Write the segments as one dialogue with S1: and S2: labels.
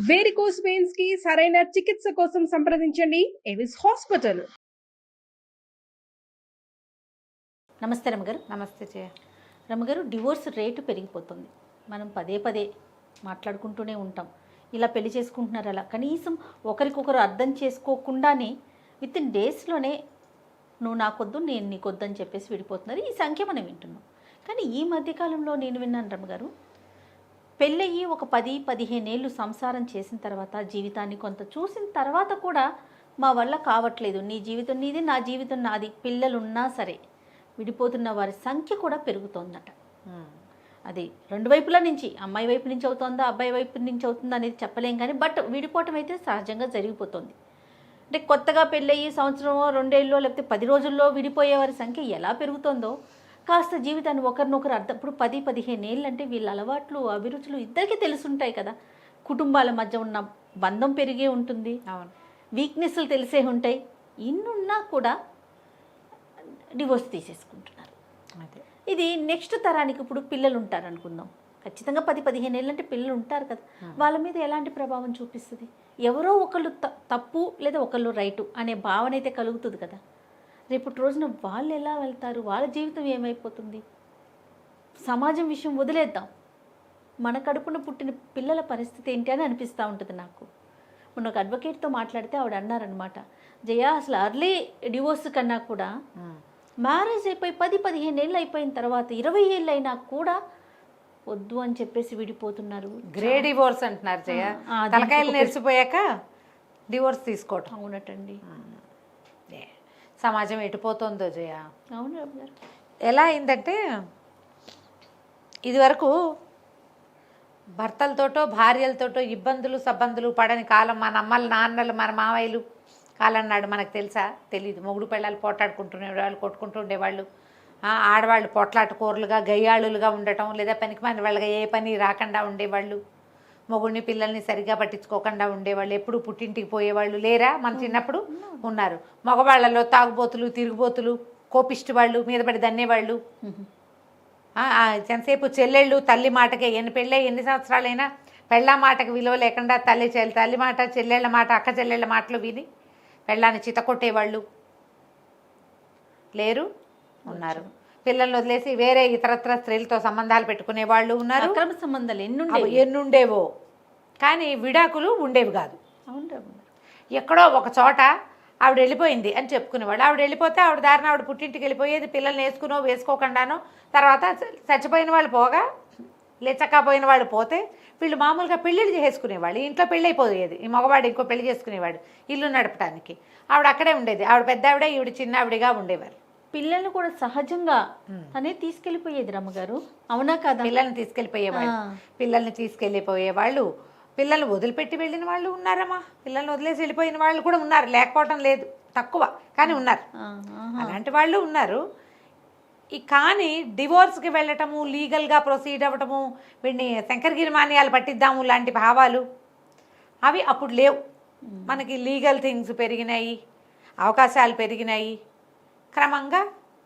S1: Varicose veins కి సరైన చికిత్స కోసం సంప్రదించండి ఎవిస్ హాస్పిటల్.
S2: నమస్తే రమగారు.
S3: నమస్తే జయ.
S2: రమగారు, డివోర్స్ రేటు పెరిగిపోతుంది. మనం పదే పదే మాట్లాడుకుంటూనే ఉంటాం. ఇలా పెళ్లి చేసుకుంటున్నారు, అలా కనీసం ఒకరికొకరు అర్థం చేసుకోకుండానే విత్ ఇన్ డేస్లోనే నువ్వు నాకొద్దు నేను నీకొద్దు అని చెప్పేసి విడిపోతున్నారు. ఈ సంఖ్య మనం వింటున్నాం. కానీ ఈ మధ్యకాలంలో నేను విన్నాను రమగారు, పెళ్ళయ్యి ఒక 10-15 ఏళ్ళు సంసారం చేసిన తర్వాత, జీవితాన్ని కొంత చూసిన తర్వాత కూడా మా వల్ల కావట్లేదు, నీ జీవితం నీది నా జీవితం నాది, పిల్లలున్నా సరే విడిపోతున్న వారి సంఖ్య కూడా పెరుగుతోందట. అది రెండు వైపుల నుంచి, అమ్మాయి వైపు నుంచి అవుతుందా అబ్బాయి వైపు నుంచి అవుతుందా అనేది చెప్పలేం, కానీ బట్ విడిపోవటం అయితే సహజంగా జరిగిపోతుంది. అంటే కొత్తగా పెళ్ళయ్యి సంవత్సరమో 2 ఏళ్ళలో లేకపోతే 10 రోజుల్లో విడిపోయే వారి సంఖ్య ఎలా పెరుగుతుందో కాస్త జీవితాన్ని ఒకరినొకరు అర్థం. ఇప్పుడు 10-15 ఏళ్ళు అంటే వీళ్ళ అలవాట్లు అభిరుచులు ఇద్దరికీ తెలుసుంటాయి కదా. కుటుంబాల మధ్య ఉన్న బంధం పెరిగే ఉంటుంది,
S3: అవును,
S2: వీక్నెస్లు తెలిసే ఉంటాయి. ఇన్నున్నా కూడా డివోర్స్ తీసేసుకుంటున్నారు.
S3: అదే
S2: ఇది నెక్స్ట్ తరానికి, ఇప్పుడు పిల్లలు ఉంటారు అనుకుందాం, ఖచ్చితంగా 10-15 ఏళ్ళు అంటే పిల్లలు ఉంటారు కదా, వాళ్ళ మీద ఎలాంటి ప్రభావం చూపిస్తుంది? ఎవరో ఒకళ్ళు తప్పు లేదా ఒకళ్ళు రైటు అనే భావన అయితే కలుగుతుంది కదా. రేపటి రోజున వాళ్ళు ఎలా వెళ్తారు, వాళ్ళ జీవితం ఏమైపోతుంది? సమాజం విషయం వదిలేద్దాం, మన కడుపున పుట్టిన పిల్లల పరిస్థితి ఏంటి అని అనిపిస్తూ ఉంటుంది నాకు. మొన్న ఒక అడ్వకేట్తో మాట్లాడితే ఆవిడ అన్నారనమాట, జయ అసలు అర్లీ డివోర్స్ కన్నా కూడా మ్యారేజ్ అయిపోయి 10-15 ఏళ్ళు అయిపోయిన తర్వాత 20 ఏళ్ళు అయినా కూడా వద్దు అని చెప్పేసి విడిపోతున్నారు.
S3: గ్రే డివోర్స్ అంటున్నారు జయ. తలకాయలు నెరిసిపోయాక డివోర్స్ తీసుకోవటం.
S2: అవునటండి.
S3: సమాజం ఎటుపోతుందో జయ.
S2: అవును.
S3: ఎలా అయిందంటే, ఇదివరకు భర్తలతోటో భార్యలతోటో ఇబ్బందులు సబ్బందులు పడని కాలం మన అమ్మలు నాన్నలు మన మావయ్యలు కాలం నాడు మనకు తెలుసా? తెలీదు. మొగుడు పెళ్ళాలు పోట్లాడుకుంటుండేవాళ్ళు, కొట్టుకుంటూ ఉండేవాళ్ళు. ఆడవాళ్ళు పొట్లాట కూరలుగా గయ్యాళులుగా ఉండటం, లేదా పనికి మంది వాళ్ళగా ఏ పని రాకుండా ఉండేవాళ్ళు, మొగుడిని పిల్లల్ని సరిగ్గా పట్టించుకోకుండా ఉండేవాళ్ళు, ఎప్పుడు పుట్టింటికి పోయేవాళ్ళు లేరా? మన చిన్నప్పుడు ఉన్నారు. మగవాళ్ళలో తాగుబోతులు, తిరుగుబోతులు, కోపిష్టి వాళ్ళు, మీద పడి దన్నేవాళ్ళు. ఎంతసేపు చెల్లెళ్ళు తల్లి మాటకే, ఎన్ని సంవత్సరాలైనా పెళ్ళా మాటకు విలువ లేకుండా తల్లి మాట, చెల్లెళ్ళ మాట, అక్క చెల్లెళ్ళ మాటలు విని పెళ్ళాన్ని చితకొట్టేవాళ్ళు లేరు? ఉన్నారు. పిల్లల్ని వదిలేసి వేరే ఇతరత్ర స్త్రీలతో సంబంధాలు పెట్టుకునే వాళ్ళు ఉన్నారు.
S2: అక్రమ సంబంధాలు
S3: ఎన్నుండేవో, కానీ విడాకులు ఉండేవి కాదు.
S2: అవును.
S3: ఎక్కడో ఒక చోట ఆవిడ వెళ్ళిపోయింది అని చెప్పుకునేవాళ్ళు. ఆవిడ వెళ్ళిపోతే ఆవిడ దారిన ఆవిడ పుట్టింటికి వెళ్ళిపోయేది, పిల్లల్ని వేసుకునో వేసుకోకుండానో. తర్వాత చచ్చిపోయిన వాళ్ళు పోగా, లేచక్కపోయిన వాళ్ళు పోతే వీళ్ళు మామూలుగా పెళ్ళిళ్ళు చేసుకునేవాళ్ళు. ఇంట్లో పెళ్ళి అయిపోయేది, ఈ మగవాడు ఇంకో పెళ్లి చేసుకునేవాడు ఇల్లు నడపడానికి. ఆవిడ అక్కడే ఉండేది. ఆవిడ పెద్ద ఆవిడ, ఈవిడ చిన్న ఆవిడగా ఉండేవారు.
S2: పిల్లల్ని కూడా సహజంగా తనే తీసుకెళ్ళిపోయేది రమ్మగారు, అవునా కదా?
S3: పిల్లల్ని తీసుకెళ్ళిపోయేవాళ్ళు, పిల్లల్ని వదిలిపెట్టి వెళ్ళిన వాళ్ళు ఉన్నారమ్మా. పిల్లల్ని వదిలేసి వెళ్ళిపోయిన వాళ్ళు కూడా ఉన్నారు, లేకపోవటం లేదు, తక్కువ కానీ ఉన్నారు. అలాంటి వాళ్ళు ఉన్నారు. కానీ డివోర్స్కి వెళ్ళటము, లీగల్గా ప్రొసీడ్ అవ్వటము, వీడిని శంకరగిరి మాన్యాలు పట్టిద్దాము లాంటి భావాలు అవి అప్పుడు లేవు. మనకి లీగల్ థింగ్స్ పెరిగినాయి, అవకాశాలు పెరిగినాయి క్రమంగా.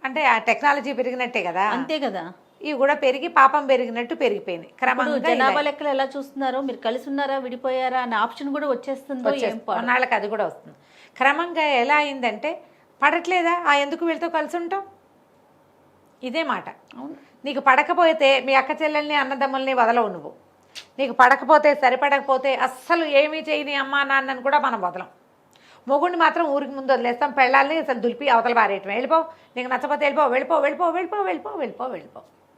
S3: అంటే ఆ టెక్నాలజీ పెరిగినట్టే కదా. అంతే కదా. ఇవి కూడా పెరిగి పాపం పెరిగినట్టు పెరిగిపోయింది క్రమంగా.
S2: జనాభా లెక్కలు ఎలా చూస్తున్నారో, మీరు కలిసి ఉన్నారా విడిపోయారా అనే ఆప్షన్ కూడా వచ్చేస్తుందో,
S3: కొన్నాళ్ళకి అది కూడా వస్తుంది. క్రమంగా ఎలా అయిందంటే, పడట్లేదా ఎందుకు వీళ్ళతో కలిసి ఉంటాం, ఇదే మాట. నీకు పడకపోతే మీ అక్క చెల్లెల్ని అన్నదమ్ముల్ని వదలవు నువ్వు. నీకు పడకపోతే, సరిపడకపోతే అస్సలు ఏమీ చేయని అమ్మా నాన్నని కూడా మనం వదలం. మొగుడిని మాత్రం ఊరికి ముందు వదిలేస్తాం, పెళ్ళాలని అసలు దులిపి అవతల పారేయటం. వెళ్ళిపో, నీకు నచ్చపోతే వెళ్ళిపో,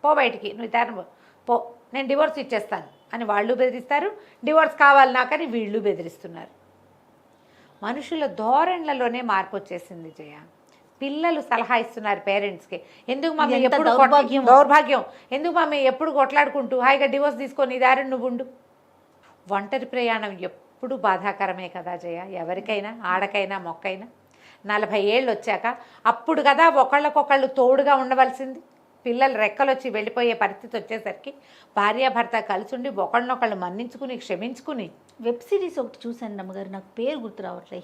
S3: పో బయటికి, నువ్వు తేరను పో, నేను డివోర్స్ ఇచ్చేస్తాను అని వాళ్ళు బెదిరిస్తారు. డివోర్స్ కావాలి నాకని వీళ్ళు బెదిరిస్తున్నారు. మనుషుల ధోరణులలోనే మార్పు వచ్చేసింది జయ. పిల్లలు సలహా ఇస్తున్నారు పేరెంట్స్కి, ఎందుకు మమ్మీ ఎప్పుడు దౌర్భాగ్యం, ఎందుకు మమ్మీ ఎప్పుడు కొట్లాడుకుంటూ హాయిగా డివోర్స్ తీసుకొని దారిని నువ్వు ఉండు. ఒంటరి ప్రయాణం ఎప్పుడు బాధాకరమే కదా జయ, ఎవరికైనా, ఆడకైనా మొక్కైనా. 40 ఏళ్ళు వచ్చాక అప్పుడు కదా ఒకళ్ళకొకళ్ళు తోడుగా ఉండవలసింది. పిల్లలు రెక్కలు వచ్చి వెళ్ళిపోయే పరిస్థితి వచ్చేసరికి భార్యాభర్త కలిసి ఉండి ఒకళ్ళనొకళ్ళు మన్నించుకుని క్షమించుకుని.
S2: వెబ్ సిరీస్ ఒకటి చూశాను నమ్మగారు, నాకు పేరు గుర్తు రావట్లేదు,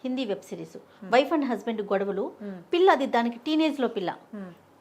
S2: Hindi web series. Wife and husband గొడవలు, పిల్ల అది దానికి టీనేజ్లో పిల్ల,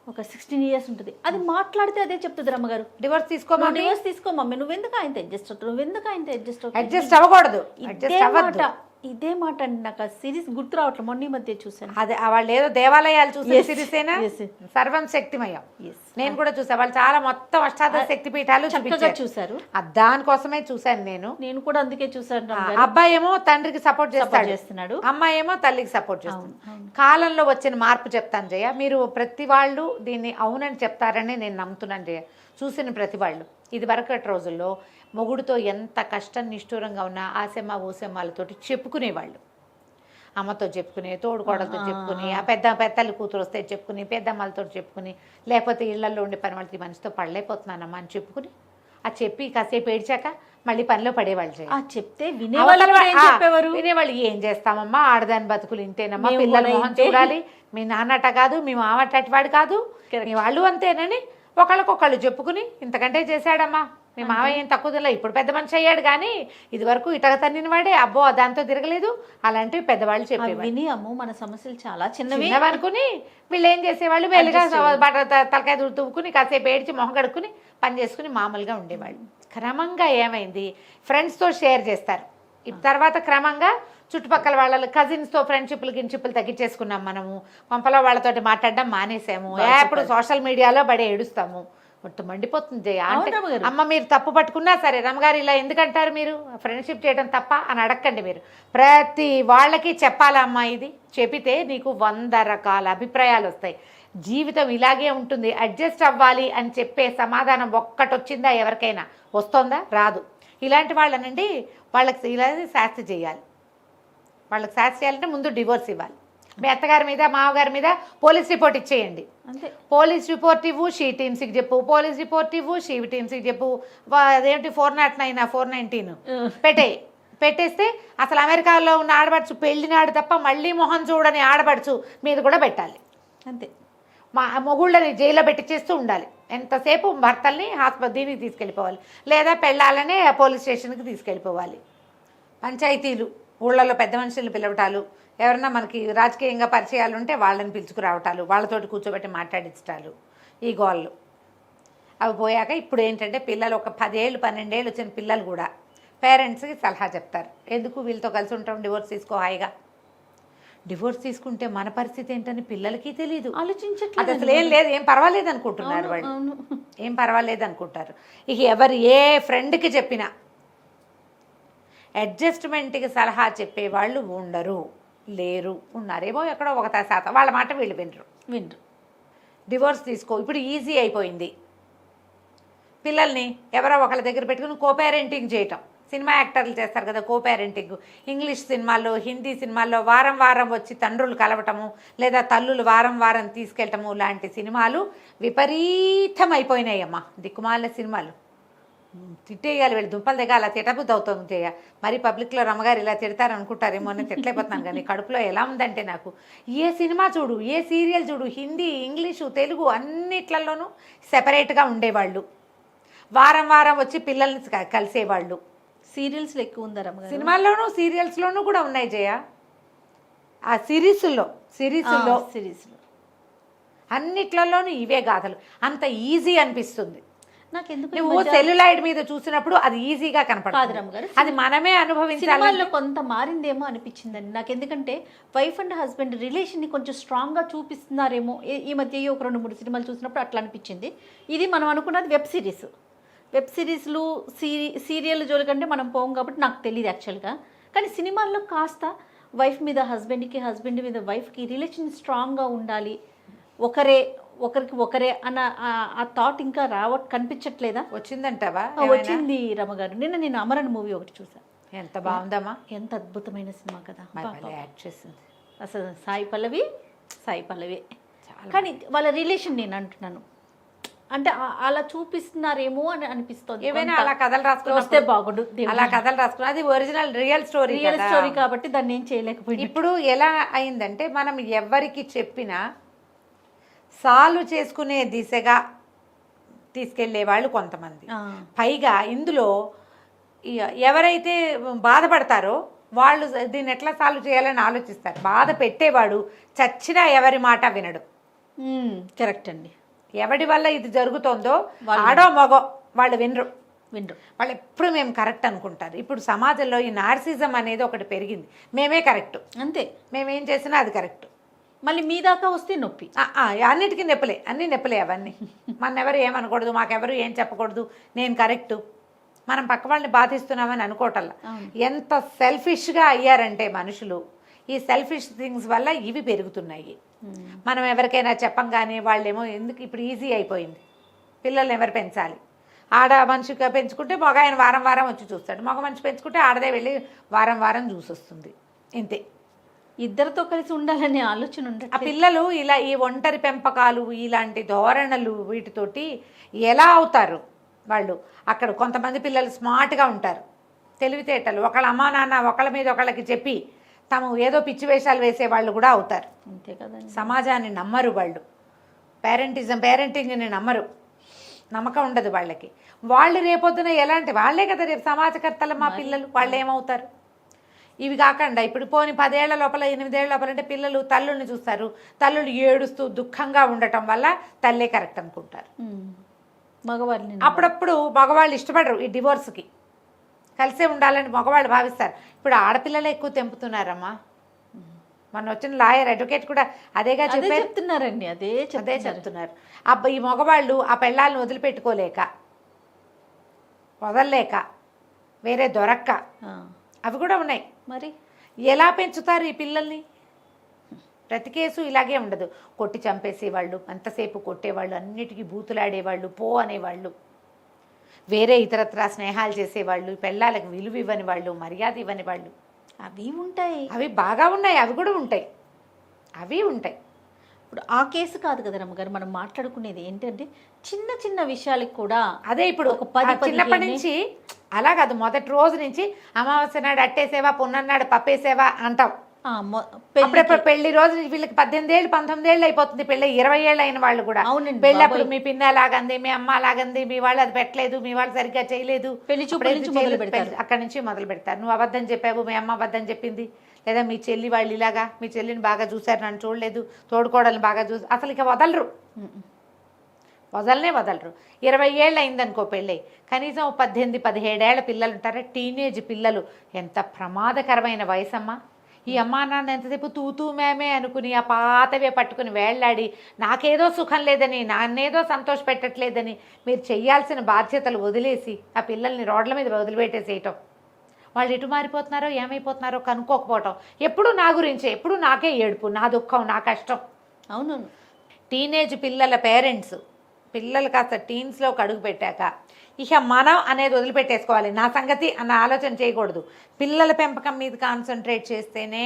S2: ఒక 16 ఇయర్స్ ఉంటుంది, అది మాట్లాడితే అదే చెప్తుంది రమ్మగారు,
S3: డివోర్స్ తీసుకోమని.
S2: డివోర్స్ తీసుకో మమ్మీ, నువ్వెందుకు ఆయనతో అడ్జస్ట్ అవుతావు, నువ్వెందుకు ఆయనతో అడ్జస్ట్ అవుతావు,
S3: అడ్జస్ట్ అవ్వకూడదు,
S2: ఇదే
S3: అడ్జస్ట్ అవ్వద్దు.
S2: మాట ఇదే మాట అండి. నాకు ఆ సిరీస్ గుర్తు రావట్లేదు, మొన్న ఈ మధ్య చూసాను.
S3: అదే వాళ్ళు ఏదో దేవాలయాలు చూసే
S2: Yes.
S3: సిరీసేనా,
S2: Yes.
S3: సర్వం శక్తిమయం.
S2: Yes.
S3: నేను కూడా చూసా, వాళ్ళు చాలా మొత్తం అష్టాదశ శక్తి పీఠాలు
S2: చక్కగా
S3: చూపించారు.
S2: చూసారు.
S3: దానికోసమే చూశాను నేను.
S2: నేను కూడా అందుకే చూసాను.
S3: అబ్బాయి ఏమో తండ్రికి సపోర్ట్
S2: చేస్తున్నాడు,
S3: అమ్మాయి ఏమో తల్లికి సపోర్ట్ చేస్తుంది.
S2: అవును.
S3: కాలంలో వచ్చిన మార్పు చెప్తాను జయ, మీరు ప్రతి వాళ్ళు దీన్ని అవునని చెప్తారని నేను నమ్ముతున్నాను జయ. చూసిన ప్రతి వాళ్ళు ఇది వరకటి రోజుల్లో మొగుడుతో ఎంత కష్టం నిష్ఠూరంగా ఉన్నా ఆసెమ్మ ఊసెమ్మలతోటి చెప్పుకునేవాళ్ళు. అమ్మతో చెప్పుకుని, తోడుకోడలతో చెప్పుకుని, ఆ పెద్దల్లి కూతురు వస్తే చెప్పుకుని, పెద్దమ్మలతో చెప్పుకుని, లేకపోతే ఇళ్లలో ఉండే పని వాళ్ళకి మనిషితో పడలేకపోతున్నానమ్మా అని చెప్పుకుని, ఆ చెప్పి కాసేపు ఏడ్చాక మళ్ళీ పనిలో పడేవాళ్ళు జయ.
S2: చెప్తే వినేవాళ్ళు.
S3: వినేవాళ్ళు ఏం చేస్తామమ్మా, ఆడదాని బతుకులు ఇంతేనమ్మా,
S2: మేము
S3: పిల్లల
S2: కూడా
S3: మొహం
S2: ఇంతే.
S3: చూడాలి, మీ నాన్నట కాదు, మీ మామటటి వాడు కాదు, మీ వాళ్ళు అంతేనని ఒకళ్ళకొకళ్ళు చెప్పుకుని, ఇంతకంటే చేశాడమ్మా మీ మావయ్య ఏం తక్కువ తినలే, ఇప్పుడు పెద్ద మనిషి అయ్యాడు కానీ ఇది వరకు ఇటక తన్నిన వాడే, అబ్బో దాంతో తిరగలేదు, అలాంటివి పెద్దవాళ్ళు చెప్పేవాళ్ళు.
S2: విని అమ్మో మన సమస్యలు చాలా చిన్నవి
S3: అనుకుని వీళ్ళు ఏం చేసేవాళ్ళు, వెళ్ళిగా తలకాయ తువ్వుకుని కాసేపు ఏడ్చి మొహం కడుక్కుని పని చేసుకుని మామూలుగా ఉండేవాళ్ళు. క్రమంగా ఏమైంది, ఫ్రెండ్స్తో షేర్ చేస్తారు, తర్వాత క్రమంగా చుట్టుపక్కల వాళ్ళ కజిన్స్తో ఫ్రెండ్షిప్లు తగ్గించేసుకున్నాం మనము, పంపలో వాళ్ళతోటి మాట్లాడడం మానేసాము, ఎప్పుడు సోషల్ మీడియాలో పడే ఏడుస్తాము. మొత్తం మండిపోతుంది జయ. అంటే అమ్మ మీరు తప్పు పట్టుకున్నా సరే, రమ్మగారు ఇలా ఎందుకంటారు, మీరు ఫ్రెండ్షిప్ చేయడం తప్ప అని అడగండి. మీరు ప్రతి వాళ్ళకి చెప్పాలా అమ్మా, ఇది చెబితే నీకు 100 రకాల అభిప్రాయాలు వస్తాయి. జీవితం ఇలాగే ఉంటుంది, అడ్జస్ట్ అవ్వాలి అని చెప్పే సమాధానం ఒక్కటి వచ్చిందా ఎవరికైనా, వస్తుందా, రాదు. ఇలాంటి వాళ్ళనండి వాళ్ళకి ఇలా శాస్తి చేయాలి. వాళ్ళకి శాస్తి చేయాలంటే ముందు డివోర్స్ ఇవ్వాలి. మీ అత్తగారి మీద మామగారి మీద పోలీస్ రిపోర్ట్ ఇచ్చేయండి. పోలీస్ రిపోర్ట్ ఇవ్వు, షీ టీమ్స్కి చెప్పు, పోలీస్ రిపోర్ట్ ఇవ్వు, షీ టీమ్స్కి చెప్పు, అదేంటి 409 419 పెట్టేస్తే అసలు అమెరికాలో ఉన్న ఆడపడుచు పెళ్ళినాడు తప్ప మళ్ళీ మొహం చూడని ఆడపడుచు మీద కూడా పెట్టాలి.
S2: అంతే.
S3: మా మొగుళ్ళని జైల్లో పెట్టించేస్తూ ఉండాలి. ఎంతసేపు భర్తల్ని దీనికి తీసుకెళ్ళిపోవాలి, లేదా పెళ్ళాలనే పోలీస్ స్టేషన్కి తీసుకెళ్ళిపోవాలి. పంచాయతీలు, ఊళ్ళలో పెద్ద మనుషులు పిలవటాలు, ఎవరన్నా మనకి రాజకీయంగా పరిచయాలు ఉంటే వాళ్ళని పిలుచుకురావటాలు, వాళ్ళతోటి కూర్చోబెట్టి మాట్లాడించటాలు, ఈ గోళ్ళు అవి పోయాక ఇప్పుడు ఏంటంటే పిల్లలు ఒక 10 ఏళ్ళు 12 ఏళ్ళు వచ్చిన పిల్లలు కూడా పేరెంట్స్కి సలహా చెప్తారు, ఎందుకు వీళ్ళతో కలిసి ఉంటాం, డివోర్స్ తీసుకో హాయిగా. డివోర్స్ తీసుకుంటే మన పరిస్థితి ఏంటని పిల్లలకి తెలియదు,
S2: ఆలోచించట్లేదు.
S3: అసలు ఏం లేదు, ఏం పర్వాలేదు అనుకుంటున్నారు వాళ్ళు, ఏం పర్వాలేదు అనుకుంటారు. ఇక ఎవరు ఏ ఫ్రెండ్కి చెప్పినా అడ్జస్ట్మెంట్కి సలహా చెప్పేవాళ్ళు ఉండరు, లేరు, ఉన్నారేమో ఎక్కడో 1% వాళ్ళ మాట వీళ్ళు వినరు. డివోర్స్ తీసుకో, ఇప్పుడు ఈజీ అయిపోయింది. పిల్లల్ని ఎవరో ఒకళ్ళ దగ్గర పెట్టుకుని కోపేరెంటింగ్ చేయటం, సినిమా యాక్టర్లు చేస్తారు కదా కోపేరెంటింగ్, ఇంగ్లీష్ సినిమాల్లో హిందీ సినిమాల్లో వారం వారం వచ్చి తండ్రులు కలవటము, లేదా తల్లులు వారం వారం తీసుకెళ్ళటము లాంటి సినిమాలు విపరీతం అయిపోయినాయమ్మా. దిక్కుమాలిన సినిమాలు, తిట్టేయాలి, వీళ్ళు దుంపలు దిగా అలా తిట్టబుద్ధి అవుతుంది చేయ. మరి పబ్లిక్లో రమ్మగారు ఇలా తిడతారు అనుకుంటారేమో అని తిట్టలేకపోతున్నాను, కానీ కడుపులో ఎలా ఉందంటే నాకు ఏ సినిమా చూడు, ఏ సీరియల్ చూడు, హిందీ ఇంగ్లీషు తెలుగు అన్నిట్లలోనూ సెపరేట్గా ఉండేవాళ్ళు, వారం వారం వచ్చి పిల్లల్ని కలిసేవాళ్ళు.
S2: సీరియల్స్లో ఎక్కువ ఉందా రమ్మగారు?
S3: సినిమాల్లోనూ సీరియల్స్లోనూ కూడా ఉన్నాయి జయ. ఆ సిరీస్లో అన్నిట్లలోనూ ఇవే గాథలు. అంత ఈజీ అనిపిస్తుంది
S2: నాకెందుకు.
S3: నువ్వు సెల్యులాయిడ్ మీద చూసినప్పుడు అది ఈజీగా కనపడుతుంది, అది మనమే అనుభవించాలి.
S2: కొంత మారిందేమో అనిపించిందండి నాకు, ఎందుకంటే వైఫ్ అండ్ హస్బెండ్ రిలేషన్ని కొంచెం స్ట్రాంగ్గా చూపిస్తున్నారేమో ఈ మధ్య ఒక 2-3 సినిమాలు చూసినప్పుడు అట్లా అనిపించింది. ఇది మనం అనుకున్నది వెబ్ సిరీస్లు సీరియల్ జోలి కంటే మనం పోం కాబట్టి నాకు తెలియదు యాక్చువల్గా. కానీ సినిమాల్లో కాస్త వైఫ్ మీద హస్బెండ్కి, హస్బెండ్ మీద వైఫ్కి రిలేషన్ స్ట్రాంగ్గా ఉండాలి, ఒకరికి ఒకరే అన్న ఆ థాట్ ఇంకా కనిపించట్లేదా?
S3: వచ్చిందంటావా?
S2: వచ్చింది రమ్మగారు. నేను అమరన్ మూవీ ఒకటి చూసాను,
S3: ఎంత బాగుందమ్మా,
S2: ఎంత అద్భుతమైన సినిమా కదా,
S3: యాక్ట్ చేసింది
S2: అసలు సాయి పల్లవి. కానీ వాళ్ళ రిలేషన్ నేను అంటున్నాను, అంటే అలా చూపిస్తున్నారేమో అని అనిపిస్తుంది.
S3: ఏమైనా అలా కథలు రాసుకుని
S2: వస్తే బాగుండు,
S3: అలా కథలు రాసుకుని, అది ఒరిజినల్ రియల్ స్టోరీ
S2: కాబట్టి దాన్ని ఏం చేయలేకపోయింది.
S3: ఇప్పుడు ఎలా అయిందంటే మనం ఎవరికి చెప్పినా సాల్వ్ చేసుకునే దిశగా తీసుకెళ్లే వాళ్ళు కొంతమంది, పైగా ఇందులో ఎవరైతే బాధపడతారో వాళ్ళు దీన్ని ఎట్లా సాల్వ్ చేయాలని ఆలోచిస్తారు. బాధ పెట్టేవాడు చచ్చినా ఎవరి మాట వినడు.
S2: కరెక్ట్ అండి.
S3: ఎవడి వల్ల ఇది జరుగుతోందో ఆడో మగో వాళ్ళు వినరు. వాళ్ళు ఎప్పుడు మేము కరెక్ట్ అనుకుంటారు. ఇప్పుడు సమాజంలో ఈ నార్సిజం అనేది ఒకటి పెరిగింది. మేమే కరెక్ట్,
S2: అంతే,
S3: మేమేం చేసినా అది కరెక్ట్.
S2: మళ్ళీ మీ దాకా వస్తే నొప్పి.
S3: అన్నిటికీ నెప్పలే, అన్నీ నెప్పలే అవన్నీ. ఎవరు ఏమనకూడదు, మాకెవరు ఏం చెప్పకూడదు, నేను కరెక్టు. మనం పక్క వాళ్ళని బాధిస్తున్నామని అనుకోవటల్లా. ఎంత సెల్ఫిష్గా అయ్యారంటే మనుషులు, ఈ సెల్ఫిష్ థింగ్స్ వల్ల ఇవి పెరుగుతున్నాయి. మనం ఎవరికైనా చెప్పంగానే వాళ్ళేమో ఎందుకు ఇప్పుడు ఈజీ అయిపోయింది. పిల్లల్ని ఎవరు పెంచాలి, ఆడ మనిషిగా పెంచుకుంటే మగ ఆయన వారం వారం వచ్చి చూస్తాడు, మగ మనిషి పెంచుకుంటే ఆడదే వెళ్ళి వారం వారం చూసొస్తుంది. ఇంతే.
S2: ఇద్దరితో కలిసి ఉండాలనే ఆలోచన ఉండదు.
S3: ఆ పిల్లలు ఇలా ఈ ఒంటరి పెంపకాలు ఇలాంటి ధోరణులు వీటితోటి ఎలా అవుతారు వాళ్ళు? అక్కడ కొంతమంది పిల్లలు స్మార్ట్గా ఉంటారు, తెలివితేటలు, ఒకళ్ళ అమ్మా నాన్న ఒకళ్ళ మీద ఒకళ్ళకి చెప్పి తాము ఏదో పిచ్చి వేషాలు వేసేవాళ్ళు కూడా అవుతారు.
S2: అంతే కదండి.
S3: సమాజాన్ని నమ్మరు వాళ్ళు, పేరెంటింగ్ని నమ్మరు, నమ్మకం ఉండదు వాళ్ళకి. వాళ్ళు రేపొద్దున ఎలాంటి వాళ్ళే కదా రేపు సమాజకర్తలు మా పిల్లలు. వాళ్ళు ఏమవుతారు? ఇవి కాకుండా ఇప్పుడు పోని 10 ఏళ్ల లోపల 8 ఏళ్ల లోపల అంటే పిల్లలు తల్లుల్ని చూస్తారు, తల్లులు ఏడుస్తూ దుఃఖంగా ఉండటం వల్ల తల్లే కరెక్ట్ అనుకుంటారు.
S2: మగవాళ్ళని
S3: అప్పుడప్పుడు మగవాళ్ళు ఇష్టపడరు ఈ డివోర్స్కి, కలిసే ఉండాలని మగవాళ్ళు భావిస్తారు. ఇప్పుడు ఆడపిల్లలే ఎక్కువ తెంపుతున్నారమ్మా. మన వచ్చిన లాయర్ అడ్వకేట్ కూడా అదేగా
S2: చెప్తున్నారండి, అదే
S3: చెప్తున్నారు. ఈ మగవాళ్ళు ఆ పెళ్ళాలను వదిలిపెట్టుకోలేక, వదలలేక, వేరే దొరక్క, అవి కూడా ఉన్నాయి. మరి ఎలా పెంచుతారు ఈ పిల్లల్ని? ప్రతి కేసు ఇలాగే ఉండదు. కొట్టి చంపేసేవాళ్ళు, ఎంతసేపు కొట్టేవాళ్ళు, అన్నిటికీ బూతులాడేవాళ్ళు, పో అనేవాళ్ళు, వేరే ఇతరత్రా స్నేహాలు చేసేవాళ్ళు, పెళ్ళాలకు విలువ ఇవ్వని వాళ్ళు, మర్యాద ఇవ్వని వాళ్ళు,
S2: అవి ఉంటాయి.
S3: అవి బాగా ఉన్నాయి, అవి కూడా ఉంటాయి, అవి ఉంటాయి.
S2: ఇప్పుడు ఆ కేసు కాదు కదా రమ్మగారు, మనం మాట్లాడుకునేది ఏంటంటే చిన్న చిన్న విషయాలకు కూడా.
S3: అదే ఇప్పుడు చిన్నప్పటి నుంచి అలా కాదు, మొదటి రోజు నుంచి అమావాస్య నాడు అట్టేసేవా, పున్నన్నాడు పప్పేసేవా అంటాం. అప్పుడెప్పుడు పెళ్లి రోజు వీళ్ళకి 18 ఏళ్ళు 19 ఏళ్ళు అయిపోతుంది, పెళ్ళి 20 ఏళ్ళు అయిన వాళ్ళు కూడా. పెళ్ళి అప్పుడు మీ పిన్న అలాగంది, మీ అమ్మ అలాగంది, మీ వాళ్ళు అది పెట్టలేదు, మీ వాళ్ళు సరిగ్గా చేయలేదు, అక్కడి నుంచి మొదలు పెడతారు. నువ్వు అబద్ధం చెప్పావు, మీ అమ్మ అబద్ధం చెప్పింది, లేదా మీ చెల్లి వాళ్ళు ఇలాగా, మీ చెల్లిని బాగా చూశారు, నన్ను చూడలేదు, తోడుకోవడాన్ని బాగా చూసి, అసలు ఇక వదలరు, వదలరు. 20 ఏళ్ళు అయిందనుకో పెళ్ళి, కనీసం 18-17 ఏళ్ల పిల్లలు ఉంటారా, టీనేజ్ పిల్లలు. ఎంత ప్రమాదకరమైన వయసమ్మా. ఈ అమ్మా నాన్న ఎంతసేపు తూతూ మేమే అనుకుని ఆ పాతవే పట్టుకుని వేళ్లాడి, నాకేదో సుఖం లేదని, నాన్నేదో సంతోష పెట్టట్లేదని మీరు చెయ్యాల్సిన బాధ్యతలు వదిలేసి ఆ పిల్లల్ని రోడ్ల మీద వదిలిపెట్టేసేయటం, వాళ్ళు ఎటు మారిపోతున్నారో ఏమైపోతున్నారో కనుక్కోకపోవటం, ఎప్పుడు నా గురించే, ఎప్పుడు నాకే ఏడుపు, నా దుఃఖం, నా కష్టం.
S2: అవును.
S3: టీనేజ్ పిల్లల పేరెంట్స్, పిల్లలు కాస్త టీన్స్లోకి అడుగు పెట్టాక ఇక మనం అనేది వదిలిపెట్టేసుకోవాలి, నా సంగతి అన్న ఆలోచన చేయకూడదు. పిల్లల పెంపకం మీద కాన్సన్ట్రేట్ చేస్తేనే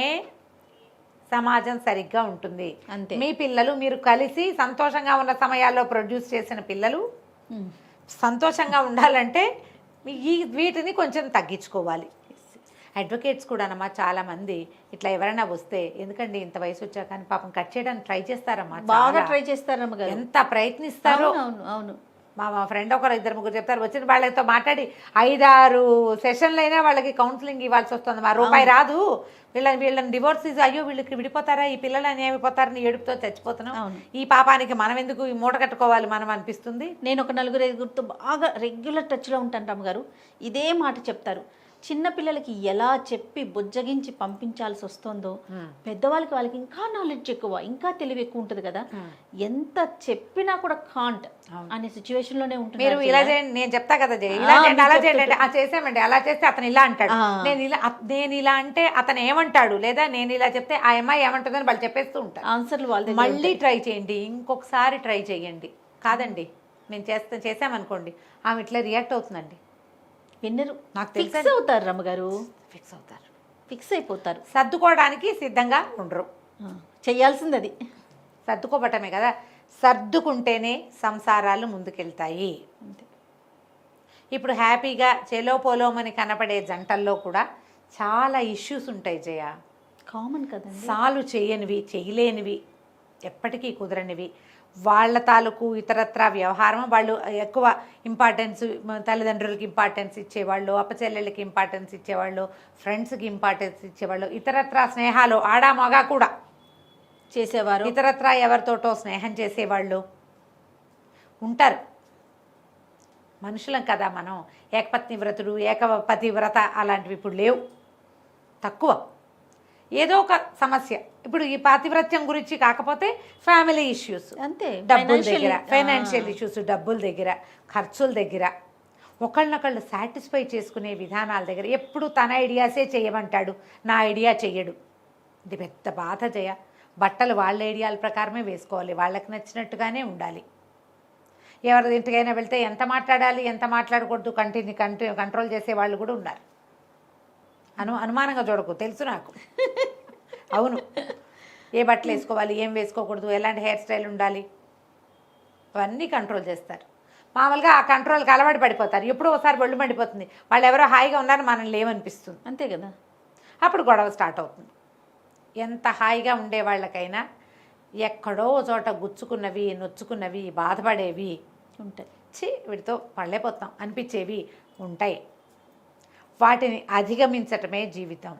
S3: సమాజం సరిగ్గా ఉంటుంది. అంతే. మీ పిల్లలు మీరు కలిసి సంతోషంగా ఉన్న సమయాల్లో ప్రొడ్యూస్ చేసిన పిల్లలు సంతోషంగా ఉండాలంటే వీటిని కొంచెం తగ్గించుకోవాలి. అడ్వకేట్స్ కూడానమ్మా చాలామంది ఇట్లా ఎవరైనా వస్తే, ఎందుకండి ఇంత వయసు వచ్చాక కానీ పాపం కట్ చేయడానికి ట్రై చేస్తారమ్మా,
S2: బాగా ట్రై చేస్తారమ్మా, ఎంత
S3: ప్రయత్నిస్తారో.
S2: అవును.
S3: మా ఫ్రెండ్ ఒకరు 2-3 చెప్తారు, వచ్చిన వాళ్ళతో మాట్లాడి 5-6 సెషన్లు అయినా వాళ్ళకి కౌన్సిలింగ్ ఇవ్వాల్సి వస్తుంది, మా రూపాయి రాదు, వీళ్ళని డివోర్స్ అయ్యో వీళ్ళకి విడిపోతారా, ఈ పిల్లలని ఏమైపోతారని ఏడుపుతో చచ్చిపోతున్నాం, ఈ పాపానికి మనం ఎందుకు ఈ మూట కట్టుకోవాలి మనం అనిపిస్తుంది.
S2: నేను ఒక 4-5 బాగా రెగ్యులర్ టచ్లో ఉంటాను రమ్మగారు, ఇదే మాట చెప్తారు. చిన్న పిల్లలకి ఎలా చెప్పి బుజ్జగించి పంపించాల్సి వస్తుందో, పెద్దవాళ్ళకి వాళ్ళకి ఇంకా నాలెడ్జ్ ఎక్కువ, ఇంకా తెలివి ఎక్కువ ఉంటుంది కదా, ఎంత చెప్పినా కూడా కాంట్ అనే సిచ్యువేషన్ లోనే ఉంటుంది.
S3: మీరు ఇలా చేయండి, నేను చెప్తా కదా, ఇలా చేయండి, అలా చేయండి, చేసామండి, అలా చేస్తే అతను ఇలా అంటాడు, నేను ఇలా అంటే అతను ఏమంటాడు, లేదా నేను ఇలా చెప్తే ఆ అమ్మాయి ఏమంటుందని వాళ్ళు చెప్పేస్తూ ఉంటారు.
S2: ఆన్సర్లు వాళ్ళు.
S3: మళ్ళీ ట్రై చేయండి, ఇంకొకసారి ట్రై చేయండి. కాదండి మేము చేసామనుకోండి, ఆమె ఇట్లా రియాక్ట్ అవుతుందండి,
S2: విన్నరు, నాకు ఫిక్స్ అవుతారు రమ్మగారు, ఫిక్స్ అయిపోతారు,
S3: సర్దుకోవడానికి సిద్ధంగా ఉండరు.
S2: చెయ్యాల్సింది అది
S3: సర్దుకోవటమే కదా, సర్దుకుంటేనే సంసారాలు ముందుకెళ్తాయి. ఇప్పుడు హ్యాపీగా చెలో పోలోమని కనపడే జంటల్లో కూడా చాలా ఇష్యూస్ ఉంటాయి జయ,
S2: కామన్ కదా,
S3: సాల్వ్ చేయనివి, చేయలేనివి, ఎప్పటికీ కుదరనివి, వాళ్ళ తాలూకు ఇతరత్రా వ్యవహారం, వాళ్ళు ఎక్కువ ఇంపార్టెన్స్ తల్లిదండ్రులకి ఇంపార్టెన్స్ ఇచ్చేవాళ్ళు, అప్పచెల్లెళ్ళకి ఇంపార్టెన్స్ ఇచ్చేవాళ్ళు, ఫ్రెండ్స్కి ఇంపార్టెన్స్ ఇచ్చేవాళ్ళు, ఇతరత్రా స్నేహాలు ఆడా మగ కూడా చేసేవారు, ఇతరత్రా ఎవరితోటో స్నేహం చేసేవాళ్ళు, ఉంటారు. మనుషులం కదా మనం. ఏకపత్ని వ్రతుడు, ఏకపతి వ్రత అలాంటివి ఇప్పుడు లేవు, తక్కువ. ఏదో ఒక సమస్య. ఇప్పుడు ఈ పాతివ్రత్యం గురించి కాకపోతే ఫ్యామిలీ ఇష్యూస్,
S2: అంతే.
S3: డబ్బుల దగ్గర, ఫైనాన్షియల్ ఇష్యూస్, డబ్బుల దగ్గర, ఖర్చుల దగ్గర, ఒకళ్ళనొకళ్ళు సాటిస్ఫై చేసుకునే విధానాల దగ్గర ఎప్పుడు తన ఐడియాసే చేయమంటాడు, నా ఐడియా చెయ్యడు. ఇది పెద్ద బాధ జయ. బట్టలు వాళ్ళ ఐడియాల ప్రకారమే వేసుకోవాలి, వాళ్ళకి నచ్చినట్టుగానే ఉండాలి. ఎవరి ఇంటికైనా వెళ్తే ఎంత మాట్లాడాలి ఎంత మాట్లాడకూడదు కంట్రోల్ చేసే వాళ్ళు కూడా ఉన్నారు. అనుమానంగా చూడకు, తెలుసు నాకు. అవును, ఏ బట్టలు వేసుకోవాలి, ఏం వేసుకోకూడదు, ఎలాంటి హెయిర్ స్టైల్ ఉండాలి, అవన్నీ కంట్రోల్ చేస్తారు. మామూలుగా ఆ కంట్రోల్కి అలవాటు పడిపోతారు. ఎప్పుడో ఒకసారి ఒళ్ళు మండిపోతుంది, వాళ్ళు ఎవరో హాయిగా ఉన్నారని మనం లేవనిపిస్తుంది,
S2: అంతే కదా.
S3: అప్పుడు గొడవ స్టార్ట్ అవుతుంది. ఎంత హాయిగా ఉండే వాళ్ళకైనా ఎక్కడో చోట గుచ్చుకున్నవి, నొచ్చుకున్నవి, బాధపడేవి
S2: ఉంటాయి.
S3: వీటితో పడలేపోతాం అనిపించేవి ఉంటాయి. వాటిని అధిగమించటమే జీవితం.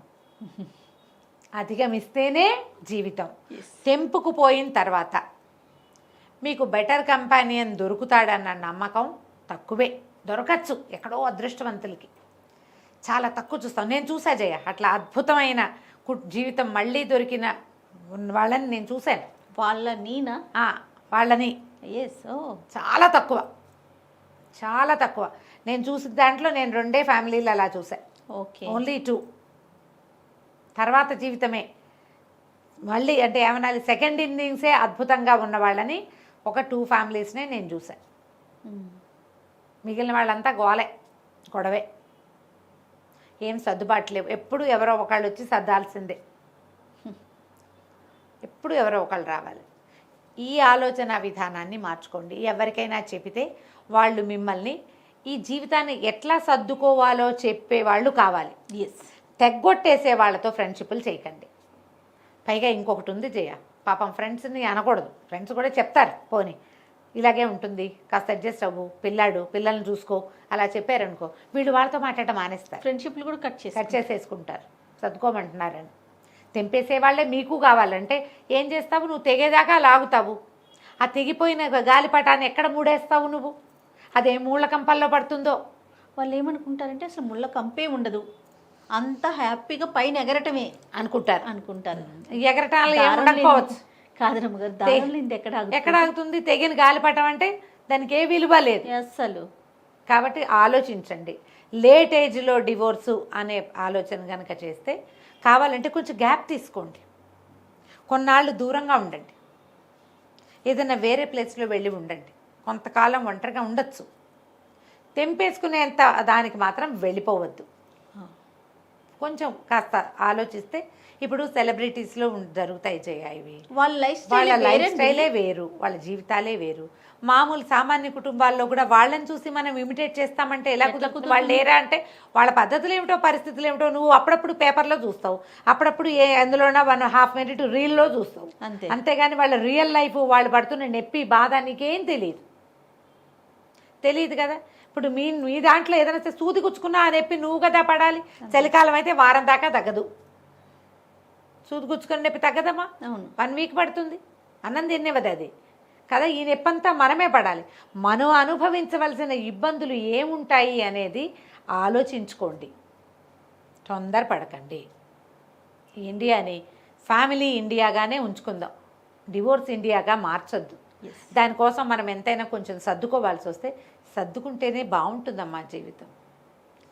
S3: అధిగమిస్తేనే జీవితం. తెంపుకుపోయిన తర్వాత మీకు బెటర్ కంపానియన్ దొరుకుతాడన్న నమ్మకం తక్కువే. దొరకచ్చు ఎక్కడో అదృష్టవంతులకి, చాలా తక్కువ చూస్తాం. నేను చూసా జయ, అట్లా అద్భుతమైన జీవితం మళ్ళీ దొరికిన వాళ్ళని నేను చూశాను. వాళ్ళని చాలా తక్కువ, చాలా తక్కువ. నేను చూసిన దాంట్లో నేను 2 ఫ్యామిలీలు అలా చూసాను.
S2: Okay,
S3: only 2. తర్వాత జీవితమే మళ్ళీ అంటే ఏమనాలి, సెకండ్ ఇన్నింగ్సే అద్భుతంగా ఉన్న వాళ్ళని ఒక 2 ఫ్యామిలీస్నే నేను చూసాను. మిగిలిన వాళ్ళంతా గొడవే, ఏం సర్దుబాటు లేవు. ఎప్పుడు ఎవరో ఒకళ్ళు వచ్చి సర్దాల్సిందే, ఎప్పుడు ఎవరో ఒకళ్ళు రావాలి. ఈ ఆలోచన విధానాన్ని మార్చుకోండి. ఎవరికైనా చెబితే వాళ్ళు మిమ్మల్ని ఈ జీవితాన్ని ఎట్లా సర్దుకోవాలో చెప్పేవాళ్ళు కావాలి. తెగ్గొట్టేసే వాళ్ళతో ఫ్రెండ్షిప్లు చేయకండి. పైగా ఇంకొకటి ఉంది జయ, పాపం ఫ్రెండ్స్ని అనకూడదు. ఫ్రెండ్స్ కూడా చెప్తారు, పోనీ ఇలాగే ఉంటుంది, కాస్త అడ్జస్ట్ అవ్వు, పిల్లల్ని చూసుకో, అలా చెప్పారనుకో, వీళ్ళు వాళ్ళతో మాట్లాడటం మానేస్తారు.
S2: ఫ్రెండ్షిప్లు కూడా కట్
S3: చేసేసుకుంటారు, సర్దుకోమంటున్నారని. తెంపేసే వాళ్ళే మీకు కావాలంటే ఏం చేస్తావు, నువ్వు తెగేదాకా లాగుతావు. ఆ తెగిపోయిన గాలిపటాన్ని ఎక్కడ మూడేస్తావు నువ్వు, అదే ముళ్ళ కంపల్లో పడుతుందో.
S2: వాళ్ళు ఏమనుకుంటారంటే అసలు ముళ్ళ కంపే ఉండదు, అంత హ్యాపీగా పైన ఎగరటమే అనుకుంటారు.
S3: ఎగరటాలు ఏముండకపోవచ్చు
S2: కాదు రమ్మగారు, దారులు
S3: ఎక్కడ ఆగుతుంది? తెగిన గాలిపటం అంటే దానికి ఏ విలువ లేదు
S2: అస్సలు.
S3: కాబట్టి ఆలోచించండి. లేట్ ఏజ్లో డివోర్సు అనే ఆలోచన కనుక చేస్తే కావాలంటే కొంచెం గ్యాప్ తీసుకోండి, కొన్నాళ్ళు దూరంగా ఉండండి, ఏదైనా వేరే ప్లేస్లో వెళ్ళి ఉండండి, కొంతకాలం ఒంటరిగా ఉండొచ్చు. తెంపేసుకునేంత దానికి మాత్రం వెళ్ళిపోవద్దు. కొంచెం కాస్త ఆలోచిస్తే ఇప్పుడు సెలబ్రిటీస్లో జరుగుతాయి జయ, ఇవి వాళ్ళ లైఫ్ స్టైలే వేరు, వాళ్ళ జీవితాలే వేరు. మామూలు సామాన్య కుటుంబాల్లో కూడా వాళ్ళని చూసి మనం ఇమిటేట్ చేస్తామంటే ఎలా కుదురుతుంది? వాళ్ళు లేరా అంటే వాళ్ళ పద్ధతులు ఏమిటో, పరిస్థితులు ఏమిటో నువ్వు అప్పుడప్పుడు పేపర్లో చూస్తావు, అప్పుడప్పుడు అందులోనా 1.5 minute రీల్లో చూస్తావు, అంతేగాని వాళ్ళ రియల్ లైఫ్, వాళ్ళు పడుతున్న నొప్పి, బాధ నీకేం తెలియదు కదా. ఇప్పుడు మీ దాంట్లో ఏదైనా సూది గుచ్చుకున్నా ఆ నొప్పి నువ్వు కదా పడాలి. చలికాలం అయితే వారం దాకా తగ్గదు, సూది గుచ్చుకుని నొప్పి తగ్గదమ్మా, 1 week పడుతుంది, అన్నం తినేవది అది కదా. ఈ నొప్పంతా మనమే పడాలి. మనం అనుభవించవలసిన ఇబ్బందులు ఏముంటాయి అనేది ఆలోచించుకోండి, తొందరపడకండి. ఇండియాని ఫ్యామిలీ ఇండియాగానే ఉంచుకుందాం, డివోర్స్ ఇండియాగా మార్చొద్దు. దానికోసం మనం ఎంతైనా కొంచెం సర్దుకోవాల్సి వస్తే సర్దుకుంటేనే బాగుంటుందమ్మా జీవితం.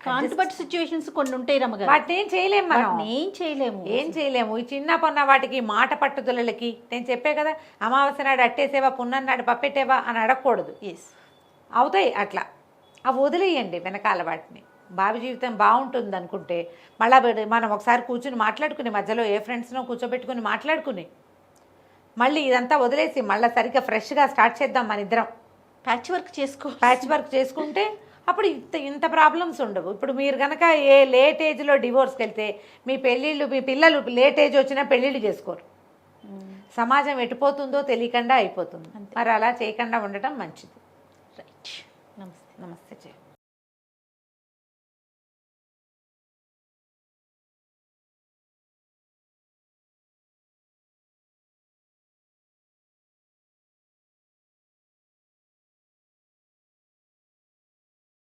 S2: కాంట్రవర్ట్ సిచ్యువేషన్స్ కొన్ని ఉంటాయి రమ్మగారు,
S3: వాటిని ఏం చేయలేము మనం, ఏం చేయలేము. ఈ చిన్న పొన్న వాటికి, మాట పట్టుదలకి నేను చెప్పే కదా, అమావాస్య నాడు అట్టేసేవా, పున్నన్ నాడు పప్పెట్టేవా అని అడగకూడదు. అవుతాయి అట్లా, అవి వదిలేయండి వెనకాల వాటిని. భావి జీవితం బాగుంటుంది అనుకుంటే మళ్ళీ మనం ఒకసారి కూర్చుని మాట్లాడుకుని, మధ్యలో ఏ ఫ్రెండ్స్నో కూర్చోబెట్టుకుని మాట్లాడుకుని మళ్ళీ ఇదంతా వదిలేసి మళ్ళీ సరిగ్గా ఫ్రెష్గా స్టార్ట్ చేద్దాం మన ఇద్దరం. ప్యాచ్ వర్క్ చేసుకుంటే అప్పుడు ఇంత ప్రాబ్లమ్స్ ఉండవు. ఇప్పుడు మీరు కనుక ఏ లేట్ ఏజ్లో డివోర్స్కి వెళ్తే మీ పిల్లలు లేట్ ఏజ్ వచ్చినా పెళ్ళిళ్ళు చేసుకోరు. సమాజం ఎటుపోతుందో తెలియకుండా అయిపోతుంది. మరి అలా చేయకుండా ఉండటం మంచిది.
S2: రైట్. నమస్తే.
S3: నమస్తే.